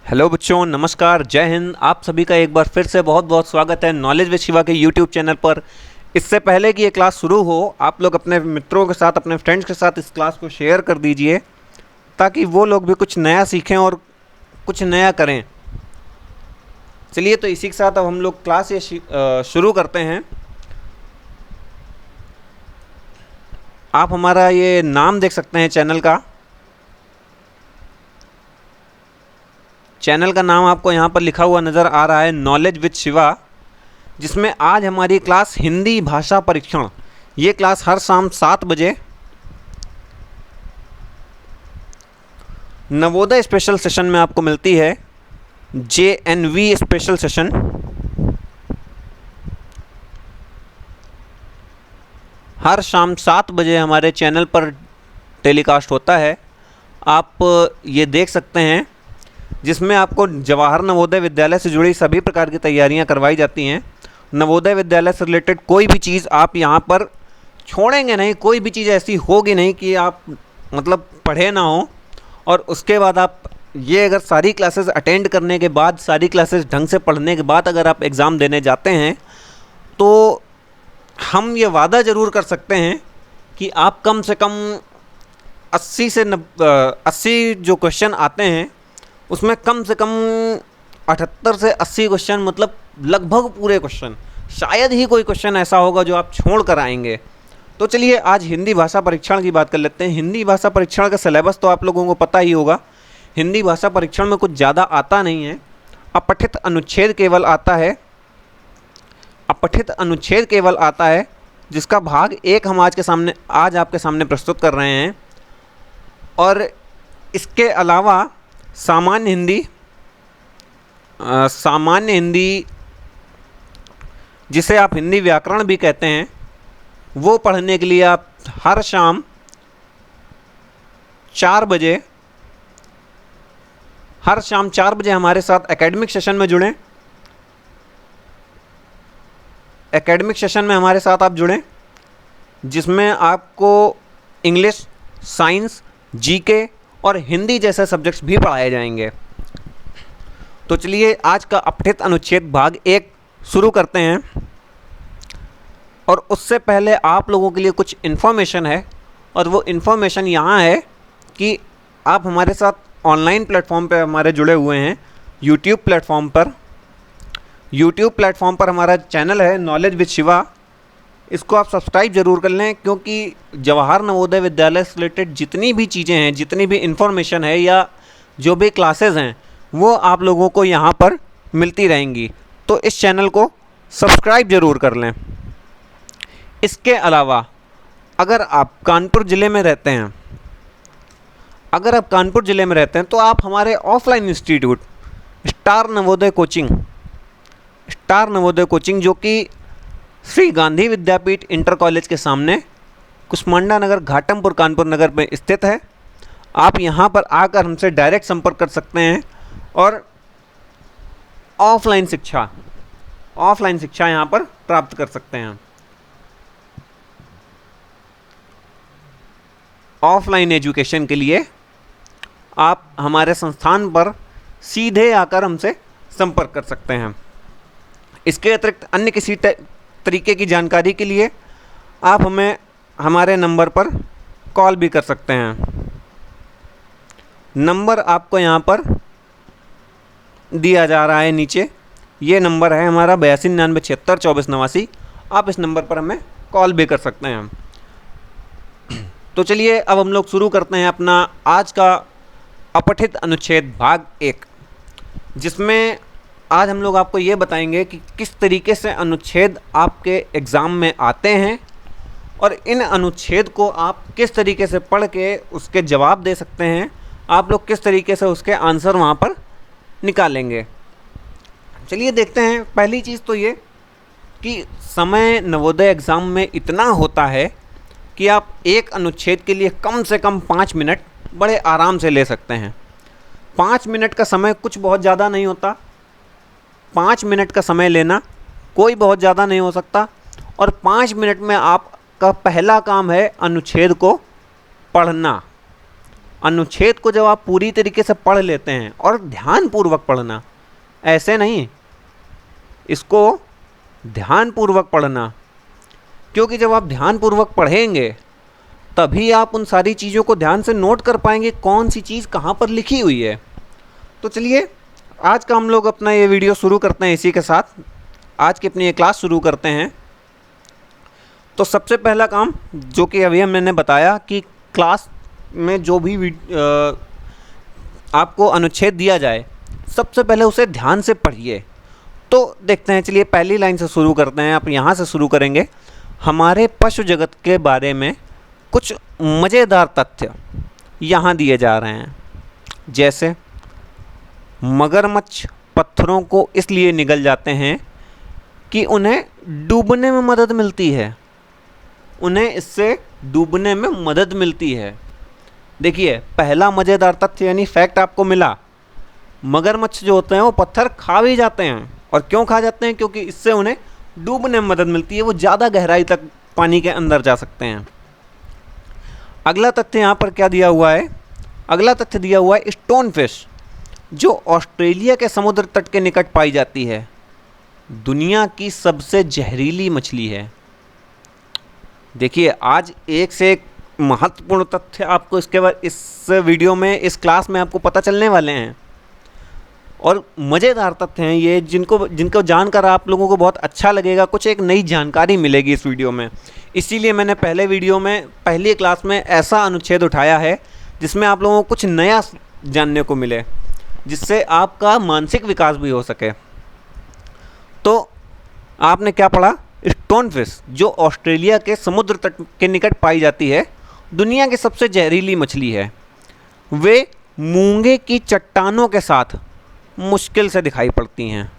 Hello बच्चों, नमस्कार, जय हिंद। आप सभी का एक बार फिर से बहुत बहुत स्वागत है नॉलेज विद शिवा के यूट्यूब चैनल पर। इससे पहले कि ये क्लास शुरू हो, आप लोग अपने मित्रों के साथ, अपने फ्रेंड्स के साथ इस क्लास को शेयर कर दीजिए ताकि वो लोग भी कुछ नया सीखें और कुछ नया करें। चलिए, तो इसी के साथ अब हम लोग क्लास ये शुरू करते हैं। आप हमारा ये नाम देख सकते हैं चैनल का। चैनल का नाम आपको यहाँ पर लिखा हुआ नज़र आ रहा है, नॉलेज विद शिवा, जिसमें आज हमारी क्लास हिंदी भाषा परीक्षण, ये क्लास हर शाम 7 बजे नवोदय स्पेशल सेशन में आपको मिलती है। JNV special session. हर शाम 7 बजे हमारे चैनल पर टेलीकास्ट होता है। आप ये देख सकते हैं, जिसमें आपको जवाहर नवोदय विद्यालय से जुड़ी सभी प्रकार की तैयारियां करवाई जाती हैं। नवोदय विद्यालय से रिलेटेड कोई भी चीज़ आप यहाँ पर छोड़ेंगे नहीं, कोई भी चीज़ ऐसी होगी नहीं कि आप मतलब पढ़े ना हो। और उसके बाद आप ये अगर सारी क्लासेस अटेंड करने के बाद, सारी क्लासेस ढंग से पढ़ने के बाद अगर आप एग्ज़ाम देने जाते हैं, तो हम ये वादा ज़रूर कर सकते हैं कि आप कम से कम 80 जो क्वेश्चन आते हैं उसमें कम से कम 78 से 80 क्वेश्चन, मतलब लगभग पूरे क्वेश्चन, शायद ही कोई क्वेश्चन ऐसा होगा जो आप छोड़ कर आएंगे। तो चलिए, आज हिंदी भाषा परीक्षण की बात कर लेते हैं। हिंदी भाषा परीक्षण का सिलेबस तो आप लोगों को पता ही होगा। हिंदी भाषा परीक्षण में कुछ ज़्यादा आता नहीं है। अपठित अनुच्छेद केवल आता है। अपठित अनुच्छेद केवल आता है, जिसका भाग 1 हम आज आपके सामने प्रस्तुत कर रहे हैं। और इसके अलावा सामान्य हिंदी जिसे आप हिंदी व्याकरण भी कहते हैं, वो पढ़ने के लिए आप हर शाम 4 बजे हमारे साथ एकेडमिक सेशन में जुड़ें। एकेडमिक सेशन में हमारे साथ आप जुड़ें, जिसमें आपको इंग्लिश, साइंस, जीके और हिंदी जैसे सब्जेक्ट्स भी पढ़ाए जाएंगे। तो चलिए, आज का अपठित अनुच्छेद भाग 1 शुरू करते हैं। और उससे पहले आप लोगों के लिए कुछ इन्फॉर्मेशन है, और वो इन्फॉर्मेशन यहाँ है कि आप हमारे साथ ऑनलाइन प्लेटफॉर्म पे हमारे जुड़े हुए हैं। यूट्यूब प्लेटफॉर्म पर हमारा चैनल है नॉलेज विद शिवा। इसको आप सब्सक्राइब ज़रूर कर लें, क्योंकि जवाहर नवोदय विद्यालय से रिलेटेड जितनी भी चीज़ें हैं, जितनी भी इन्फॉर्मेशन है या जो भी क्लासेस हैं, वो आप लोगों को यहाँ पर मिलती रहेंगी। तो इस चैनल को सब्सक्राइब ज़रूर कर लें। इसके अलावा अगर आप कानपुर ज़िले में रहते हैं, तो आप हमारे offline institute star Navodaya coaching, जो कि श्री गांधी विद्यापीठ इंटर कॉलेज के सामने कुसमांडा नगर, घाटमपुर, कानपुर नगर में स्थित है। आप यहाँ पर आकर हमसे डायरेक्ट संपर्क कर सकते हैं और ऑफलाइन शिक्षा यहाँ पर प्राप्त कर सकते हैं। ऑफलाइन एजुकेशन के लिए आप हमारे संस्थान पर सीधे आकर हमसे संपर्क कर सकते हैं। इसके अतिरिक्त अन्य किसी तरीके की जानकारी के लिए आप हमें हमारे नंबर पर कॉल भी कर सकते हैं। नंबर आपको यहाँ पर दिया जा रहा है नीचे। ये नंबर है हमारा 8299762489। आप इस नंबर पर हमें कॉल भी कर सकते हैं। तो चलिए, अब हम लोग शुरू करते हैं अपना आज का अपठित अनुच्छेद भाग 1, जिसमें आज हम लोग आपको ये बताएंगे कि किस तरीके से अनुच्छेद आपके एग्ज़ाम में आते हैं और इन अनुच्छेद को आप किस तरीके से पढ़ के उसके जवाब दे सकते हैं। आप लोग किस तरीके से उसके आंसर वहाँ पर निकालेंगे। चलिए देखते हैं। पहली चीज़ तो ये कि समय नवोदय एग्ज़ाम में इतना होता है कि आप एक अनुच्छेद के लिए कम से कम 5 मिनट बड़े आराम से ले सकते हैं। 5 मिनट का समय कुछ बहुत ज़्यादा नहीं होता। 5 मिनट का समय लेना कोई बहुत ज़्यादा नहीं हो सकता। और 5 मिनट में आपका पहला काम है अनुच्छेद को पढ़ना। अनुच्छेद को जब आप पूरी तरीके से पढ़ लेते हैं, और ध्यानपूर्वक पढ़ना, ऐसे नहीं, इसको ध्यानपूर्वक पढ़ना, क्योंकि जब आप ध्यानपूर्वक पढ़ेंगे तभी आप उन सारी चीज़ों को ध्यान से नोट कर पाएंगे, कौन सी चीज़ कहाँ पर लिखी हुई है। तो चलिए आज का हम लोग अपना ये वीडियो शुरू करते हैं, इसी के साथ आज की अपनी ये क्लास शुरू करते हैं। तो सबसे पहला काम जो कि अभी मैंने बताया कि क्लास में जो भी आपको अनुच्छेद दिया जाए, सबसे पहले उसे ध्यान से पढ़िए। तो देखते हैं, चलिए पहली लाइन से शुरू करते हैं। आप यहाँ से शुरू करेंगे। हमारे पशु जगत के बारे में कुछ मज़ेदार तथ्य यहाँ दिए जा रहे हैं, जैसे मगरमच्छ पत्थरों को इसलिए निगल जाते हैं कि उन्हें डूबने में मदद मिलती है, उन्हें इससे डूबने में मदद मिलती है। देखिए पहला मज़ेदार तथ्य यानी फैक्ट आपको मिला, मगरमच्छ जो होते हैं वो पत्थर खा भी जाते हैं। और क्यों खा जाते हैं? क्योंकि इससे उन्हें डूबने में मदद मिलती है, वो ज़्यादा गहराई तक पानी के अंदर जा सकते हैं। अगला तथ्य यहाँ पर क्या दिया हुआ है? अगला तथ्य दिया हुआ है स्टोन फिश, जो ऑस्ट्रेलिया के समुद्र तट के निकट पाई जाती है, दुनिया की सबसे जहरीली मछली है। देखिए आज एक से एक महत्वपूर्ण तथ्य आपको इसके बाद इस वीडियो में, इस क्लास में आपको पता चलने वाले हैं, और मज़ेदार तथ्य हैं ये, जिनको जानकर आप लोगों को बहुत अच्छा लगेगा, कुछ एक नई जानकारी मिलेगी इस वीडियो में। इसीलिए मैंने पहले वीडियो में, पहली क्लास में ऐसा अनुच्छेद उठाया है जिसमें आप लोगों को कुछ नया जानने को मिले, जिससे आपका मानसिक विकास भी हो सके। तो आपने क्या पढ़ा? स्टोन फिश, जो ऑस्ट्रेलिया के समुद्र तट के निकट पाई जाती है, दुनिया की सबसे जहरीली मछली है। वे मूंगे की चट्टानों के साथ मुश्किल से दिखाई पड़ती हैं,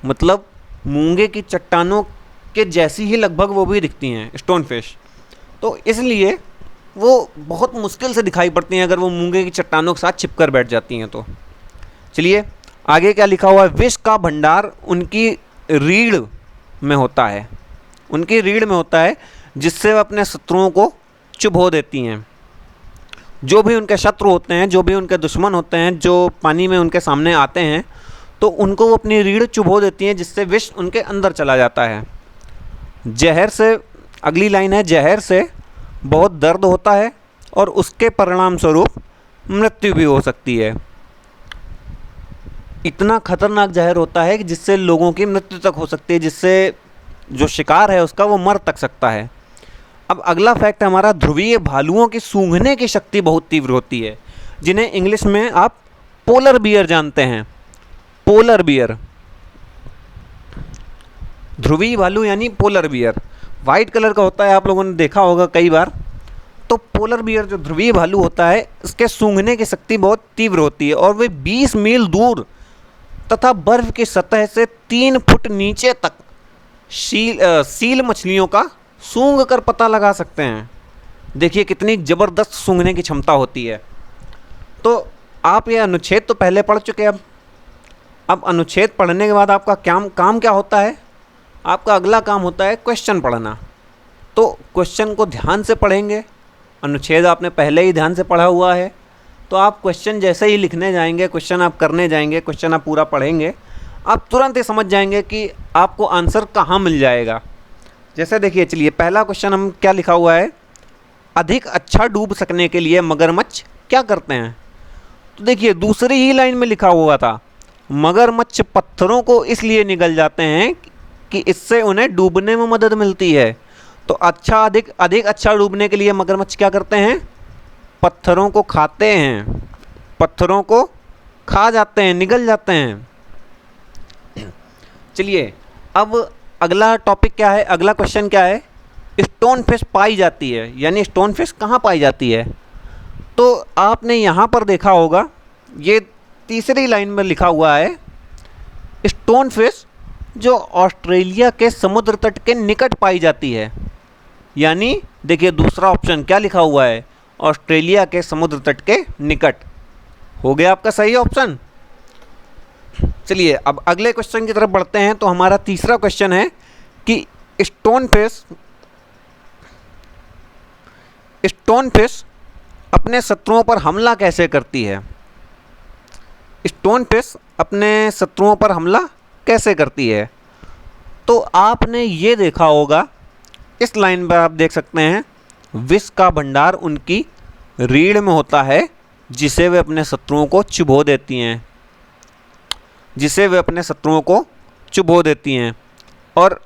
मतलब मूंगे की चट्टानों के जैसी ही लगभग वो भी दिखती हैं स्टोन फिश, तो इसलिए वो बहुत मुश्किल से दिखाई पड़ती हैं अगर वो मूंगे की चट्टानों के साथ चिपकर बैठ जाती हैं। तो चलिए आगे क्या लिखा हुआ है? विष का भंडार उनकी रीढ़ में होता है, उनकी रीढ़ में होता है, जिससे वे अपने शत्रुओं को चुभो देती हैं। जो भी उनके शत्रु होते हैं, जो भी उनके दुश्मन होते हैं, जो पानी में उनके सामने आते हैं, तो उनको वो अपनी रीढ़ चुभो देती हैं, जिससे विष उनके अंदर चला जाता है। जहर से, अगली लाइन है, जहर से बहुत दर्द होता है और उसके परिणाम स्वरूप मृत्यु भी हो सकती है। इतना खतरनाक जहर होता है कि जिससे लोगों की मृत्यु तक हो सकती है, जिससे जो शिकार है उसका वो मर तक सकता है। अब अगला फैक्ट हमारा, ध्रुवीय भालुओं की सूंघने की शक्ति बहुत तीव्र होती है, जिन्हें इंग्लिश में आप पोलर बियर जानते हैं। पोलर बियर, ध्रुवीय भालू यानी पोलर बियर, वाइट कलर का होता है, आप लोगों ने देखा होगा कई बार। तो पोलर बियर जो ध्रुवीय भालू होता है, इसके सूंघने की शक्ति बहुत तीव्र होती है, और वे 20 मील दूर तथा बर्फ की सतह से 3 फुट नीचे तक सील मछलियों का सूंघ कर पता लगा सकते हैं। देखिए कितनी ज़बरदस्त सूंघने की क्षमता होती है। तो आप ये अनुच्छेद तो पहले पढ़ चुके हैं। अब अनुच्छेद पढ़ने के बाद आपका काम क्या होता है? आपका अगला काम होता है क्वेश्चन पढ़ना। तो क्वेश्चन को ध्यान से पढ़ेंगे। अनुच्छेद आपने पहले ही ध्यान से पढ़ा हुआ है, तो आप क्वेश्चन जैसे ही लिखने जाएंगे, क्वेश्चन आप करने जाएंगे, क्वेश्चन आप पूरा पढ़ेंगे, आप तुरंत ही समझ जाएंगे कि आपको आंसर कहाँ मिल जाएगा। जैसे देखिए, चलिए पहला क्वेश्चन हम क्या लिखा हुआ है? अधिक अच्छा डूब सकने के लिए मगरमच्छ क्या करते हैं? तो देखिए दूसरी ही लाइन में लिखा हुआ था, मगरमच्छ पत्थरों को इसलिए निगल जाते हैं कि इससे उन्हें डूबने में मदद मिलती है। तो अधिक अच्छा डूबने के लिए मगरमच्छ क्या करते हैं? पत्थरों को खाते हैं, पत्थरों को खा जाते हैं, निगल जाते हैं। चलिए अब अगला टॉपिक क्या है? अगला क्वेश्चन क्या है? स्टोन फिश पाई जाती है, यानी स्टोन फिश कहाँ पाई जाती है? तो आपने यहाँ पर देखा होगा, ये तीसरी लाइन में लिखा हुआ है, स्टोन फिश जो ऑस्ट्रेलिया के समुद्र तट के निकट पाई जाती है। यानी देखिए दूसरा ऑप्शन क्या लिखा हुआ है? ऑस्ट्रेलिया के समुद्र तट के निकट। हो गया आपका सही ऑप्शन। चलिए अब अगले क्वेश्चन की तरफ बढ़ते हैं। तो हमारा तीसरा क्वेश्चन है कि स्टोन फिश अपने शत्रुओं पर हमला कैसे करती है? स्टोनफिश अपने शत्रुओं पर हमला कैसे करती है? तो आपने ये देखा होगा, इस लाइन पर आप देख सकते हैं, विष का भंडार उनकी रीढ़ में होता है जिसे वे अपने शत्रुओं को चुभो देती हैं, जिसे वे अपने शत्रुओं को चुभो देती हैं। और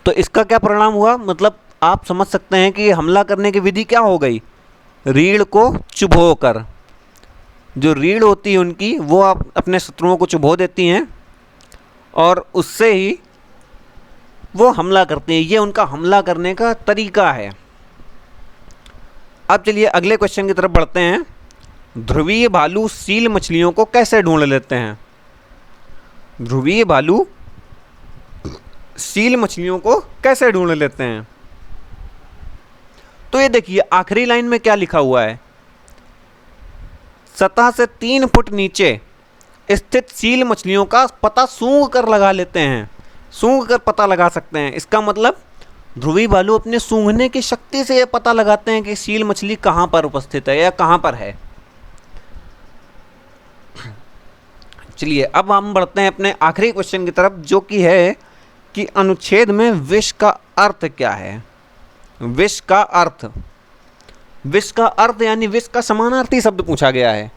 तो इसका क्या परिणाम हुआ, मतलब आप समझ सकते हैं कि हमला करने की विधि क्या हो गई, रीढ़ को चुभो कर। जो रीढ़ होती है उनकी, वो आप अपने शत्रुओं को चुभो देती हैं और उससे ही वो हमला करते हैं। ये उनका हमला करने का तरीका है। अब चलिए अगले क्वेश्चन की तरफ बढ़ते हैं। ध्रुवीय भालू सील मछलियों को कैसे ढूंढ लेते हैं? ध्रुवीय भालू सील मछलियों को कैसे ढूंढ लेते हैं? तो ये देखिए आखिरी लाइन में क्या लिखा हुआ है, सतह से 3 फुट नीचे स्थित सील मछलियों का पता सूंघ कर लगा लेते हैं। सूंघ कर पता लगा सकते हैं, इसका मतलब ध्रुवीय भालू अपने सूंघने की शक्ति से यह पता लगाते हैं कि सील मछली कहाँ पर उपस्थित है या कहाँ पर है। चलिए अब हम बढ़ते हैं अपने आखिरी क्वेश्चन की तरफ, जो कि है कि अनुच्छेद में विष का अर्थ क्या है? विष का अर्थ, विष का अर्थ यानी विष का समानार्थी शब्द पूछा गया है।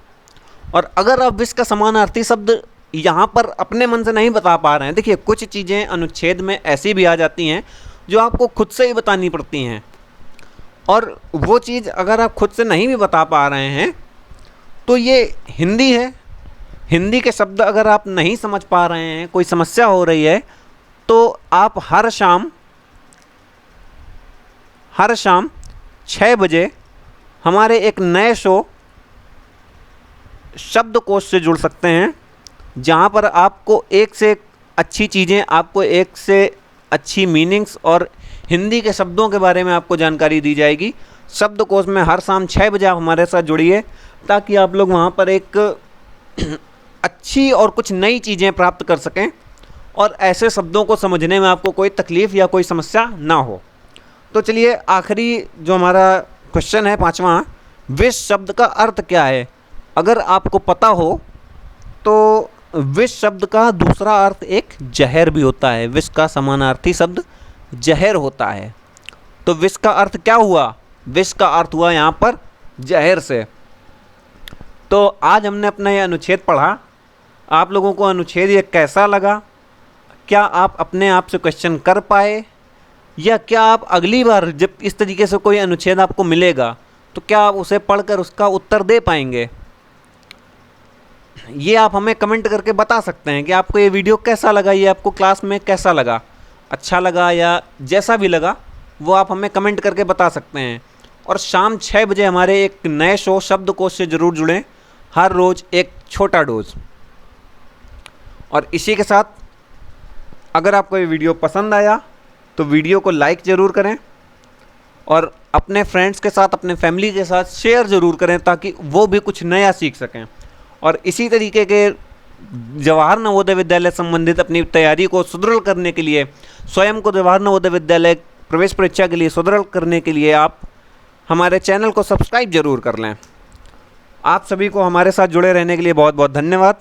और अगर आप विष का समानार्थी शब्द यहाँ पर अपने मन से नहीं बता पा रहे हैं, देखिए कुछ चीज़ें अनुच्छेद में ऐसी भी आ जाती हैं जो आपको खुद से ही बतानी पड़ती हैं, और वो चीज़ अगर आप खुद से नहीं भी बता पा रहे हैं तो ये हिंदी है। हिंदी के शब्द अगर आप नहीं समझ पा रहे हैं, कोई समस्या हो रही है, तो आप हर शाम 6 बजे हमारे एक नए शो शब्दकोश से जुड़ सकते हैं, जहाँ पर आपको एक से अच्छी चीज़ें, आपको एक से अच्छी मीनिंग्स और हिंदी के शब्दों के बारे में आपको जानकारी दी जाएगी। शब्दकोश में हर शाम 6 बजे आप हमारे साथ जुड़िए, ताकि आप लोग वहाँ पर एक अच्छी और कुछ नई चीज़ें प्राप्त कर सकें और ऐसे शब्दों को समझने में आपको कोई तकलीफ़ या कोई समस्या ना हो। तो चलिए आखिरी जो हमारा क्वेश्चन है 5वां, विष शब्द का अर्थ क्या है? अगर आपको पता हो तो विष शब्द का दूसरा अर्थ एक जहर भी होता है। विष का समानार्थी शब्द जहर होता है। तो विष का अर्थ क्या हुआ? विष का अर्थ हुआ यहाँ पर जहर से। तो आज हमने अपना यह अनुच्छेद पढ़ा। आप लोगों को अनुच्छेद ये कैसा लगा? क्या आप अपने आप से क्वेश्चन कर पाए, या क्या आप अगली बार जब इस तरीके से कोई अनुच्छेद आपको मिलेगा तो क्या आप उसे पढ़कर उसका उत्तर दे पाएंगे? ये आप हमें कमेंट करके बता सकते हैं कि आपको ये वीडियो कैसा लगा, ये आपको क्लास में कैसा लगा, अच्छा लगा या जैसा भी लगा, वो आप हमें कमेंट करके बता सकते हैं। और शाम 6 बजे हमारे एक नए शो शब्दकोश से ज़रूर जुड़ें, हर रोज़ एक छोटा डोज। और इसी के साथ अगर आपको ये वीडियो पसंद आया तो वीडियो को लाइक ज़रूर करें और अपने फ्रेंड्स के साथ, अपने फैमिली के साथ शेयर ज़रूर करें, ताकि वो भी कुछ नया सीख सकें। और इसी तरीके के जवाहर नवोदय विद्यालय संबंधित अपनी तैयारी को सुदृढ़ करने के लिए, स्वयं को जवाहर नवोदय विद्यालय प्रवेश परीक्षा के लिए सुदृढ़ करने के लिए आप हमारे चैनल को सब्सक्राइब ज़रूर कर लें। आप सभी को हमारे साथ जुड़े रहने के लिए बहुत बहुत धन्यवाद।